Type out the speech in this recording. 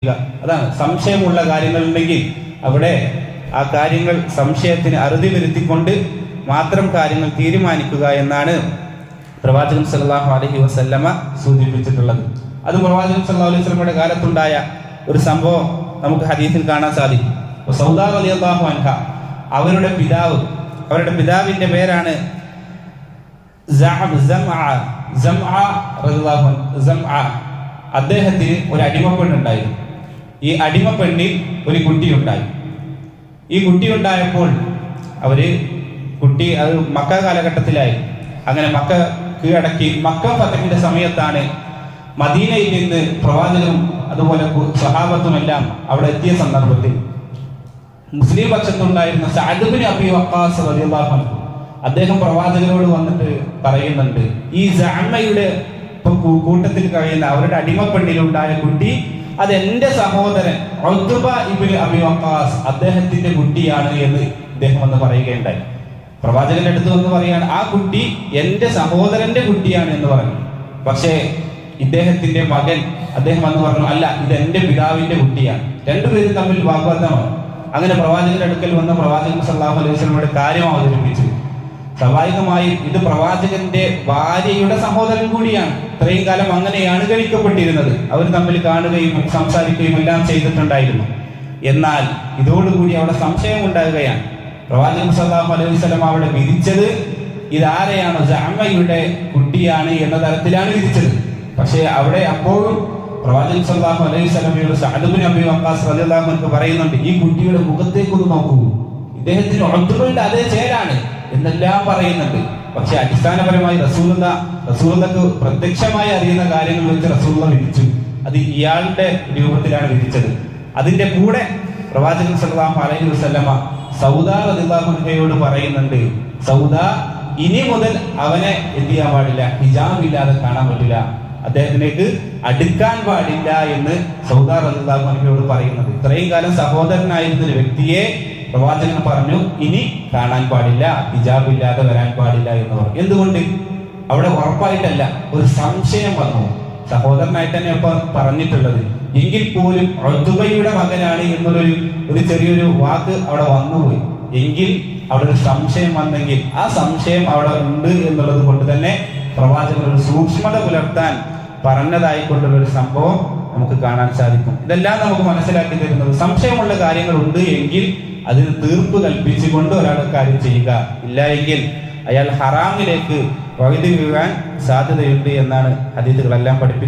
അതാണ് സംശയമുള്ള കാര്യങ്ങളുണ്ടെങ്കിൽ അവിടെ ആ കാര്യങ്ങൾ സംശയത്തിന് അറുതി വരുത്തിക്കൊണ്ട് മാത്രം കാര്യങ്ങൾ തീരുമാനിക്കുക എന്നാണ് പ്രവാചകൻ സല്ലല്ലാഹു അലൈഹി വസല്ലമ സൂചിപ്പിച്ചിട്ടുള്ളത്. അത് പ്രവാചകൻ സല്ലല്ലാഹു അലൈഹി വസല്ലമയുടെ കാലത്തുണ്ടായ ഒരു സംഭവം നമുക്ക് ഹദീസിൽ കാണാൻ സാധിക്കും. സൗദ റളിയല്ലാഹു അൻഹ, അവരുടെ പിതാവിന്റെ പേരാണ് അദ്ദേഹത്തിന് ഒരു അടിമപ്പെണ്ണുണ്ടായിരുന്നു. ഈ അടിമപ്പെണ്ണിൽ ഒരു കുട്ടിയുണ്ടായി. ഈ കുട്ടിയുണ്ടായപ്പോൾ അത് മക്ക കാലഘട്ടത്തിലായി. അങ്ങനെ മക്ക കീഴടക്കി മക്ക ഫതഹിന്റെ സമയത്താണ് മദീനയിൽ നിന്ന് പ്രവാചകനും അതുപോലെ സ്വഹാബത്തുമെല്ലാം അവിടെ എത്തിയ സന്ദർഭത്തിൽ മുസ്ലിം പക്ഷത്തുണ്ടായിരുന്ന സഅദ് ഇബ്നു അബീ വഖാസ് റളിയല്ലാഹു അൻഹു അദ്ദേഹം പ്രവാചകനോട് വന്നിട്ട് പറയുന്നുണ്ട്, ഈ സഅമയുടെ കൂട്ടത്തിൽ കഴിയുന്ന അവരുടെ അടിമപ്പെണ്ണിലുണ്ടായ കുട്ടി അത് എന്റെ സഹോദരൻ ഉത്ബ ഇബ്നു അബീ വഖാസ് അദ്ദേഹത്തിന്റെ കുട്ടിയാണ് എന്ന് ഇദ്ദേഹം വന്ന് പറയുകയുണ്ടായി. പ്രവാചകന്റെ അടുത്ത് വന്ന് പറയാണ്, ആ കുട്ടി എന്റെ സഹോദരന്റെ കുട്ടിയാണ് എന്ന് പറഞ്ഞു. പക്ഷേ ഇദ്ദേഹത്തിന്റെ മകൻ അദ്ദേഹം വന്ന് പറഞ്ഞു, അല്ല, ഇത് എന്റെ പിതാവിന്റെ കുട്ടിയാണ്. രണ്ടുപേരും തമ്മിൽ വാഗ്വാദമാണ്. അങ്ങനെ പ്രവാചകന്റെ അടുക്കൽ വന്ന പ്രവാചകൻ സല്ലല്ലാഹു അലൈഹി വസല്ലമയുടെ കാര്യം അവതരിപ്പിച്ചു. സ്വാഭാവികമായും ഇത് പ്രവാചകന്റെ ഭാര്യയുടെ സഹോദരൻ കൂടിയാണ്. ഇത്രയും കാലം അങ്ങനെയാണ് കഴിക്കപ്പെട്ടിരുന്നത്. അവർ തമ്മിൽ കാണുകയും സംസാരിക്കുകയും എല്ലാം ചെയ്തിട്ടുണ്ടായിരുന്നു. എന്നാൽ ഇതോടുകൂടി അവിടെ സംശയം ഉണ്ടാകുകയാണ്. പ്രവാചകൻ സല്ലല്ലാഹു അലൈഹി വസല്ലം അവിടെ വിധിച്ചത് ഇതാരെയാണോ സഅമയുടെ കുട്ടിയാണ് എന്ന തരത്തിലാണ് വിധിച്ചത്. പക്ഷേ അവിടെ അപ്പോഴും പ്രവാചകൻ സല്ലല്ലാഹു അലൈഹി വസല്ലമയോട് സഅദ് ഇബ്നു അബീ വഖാസ് റളിയല്ലാഹു അൻഹു പറയുന്നുണ്ട്, ഈ കുട്ടിയുടെ മുഖത്തേക്കൊന്ന് നോക്കൂ, ഇദ്ദേഹത്തിന് ഉത്ബയുടെ അതേ ചേരാണ് എന്നെല്ലാം പറയുന്നുണ്ട്. പക്ഷെ അടിസ്ഥാനപരമായി റസൂലുള്ളാഹിക്ക് പ്രത്യക്ഷമായി അറിയുന്ന കാര്യങ്ങൾ വെച്ച് റസൂലുള്ളാഹി വിധിച്ചു. അത് ഇയാളുടെ രൂപത്തിലാണ് വിധിച്ചത്. അതിന്റെ കൂടെ പ്രവാചകൻ സല്ലല്ലാഹു അലൈഹി വസല്ലമ സൗദ റളിയല്ലാഹു അൻഹയോട് പറയുന്നുണ്ട്, സൗദ, ഇനി മുതൽ അവനെ എന്ത് ചെയ്യാൻ പാടില്ല, ഹിജാബ് ഇല്ലാതെ കാണാൻ പറ്റില്ല, അദ്ദേഹത്തിലേക്ക് അടുക്കാൻ പാടില്ല എന്ന് സൗദ റളിയല്ലാഹു അൻഹയോട് പറയുന്നത്. ഇത്രയും കാലം സഹോദരനായിരുന്ന ഒരു വ്യക്തിയെ പ്രവാചകൻ പറഞ്ഞു, ഇനി കാണാൻ പാടില്ല, ഹിജാബ് ഇല്ലാതെ വരാൻ പാടില്ല എന്ന് പറഞ്ഞു. എന്തുകൊണ്ട്? അവിടെ ഉറപ്പായിട്ടല്ല, ഒരു സംശയം വന്നു. സഹോദരനായിട്ട് തന്നെ ഇപ്പൊ പറഞ്ഞിട്ടുള്ളത് എങ്കിൽ പോലും ഉത്ബയുടെ മകനാണ് എന്നുള്ളൊരു ചെറിയൊരു വാക്ക് അവിടെ വന്നുപോയി. എങ്കിൽ അവിടെ ഒരു സംശയം വന്നെങ്കിൽ ആ സംശയം അവിടെ ഉണ്ട് എന്നുള്ളത് കൊണ്ട് തന്നെ പ്രവാചകൻ ഒരു സൂക്ഷ്മത പുലർത്താൻ പറഞ്ഞതായിക്കൊണ്ടുള്ള ഒരു സംഭവം നമുക്ക് കാണാൻ സാധിക്കും. ഇതെല്ലാം നമുക്ക് മനസ്സിലാക്കി തരുന്നത് സംശയമുള്ള കാര്യങ്ങൾ ഉണ്ട് എങ്കിൽ അതിന് തീർപ്പ് കൽപ്പിച്ചുകൊണ്ട് ഒരാൾ കാര്യം ചെയ്യുക. ഇല്ല എങ്കിൽ അയാൾ ഹറാമിലേക്ക് വഴുതി വീഴാൻ സാധ്യതയുണ്ട് എന്നാണ് ഹദീസുകളെല്ലാം പഠിപ്പിക്കുന്നത്.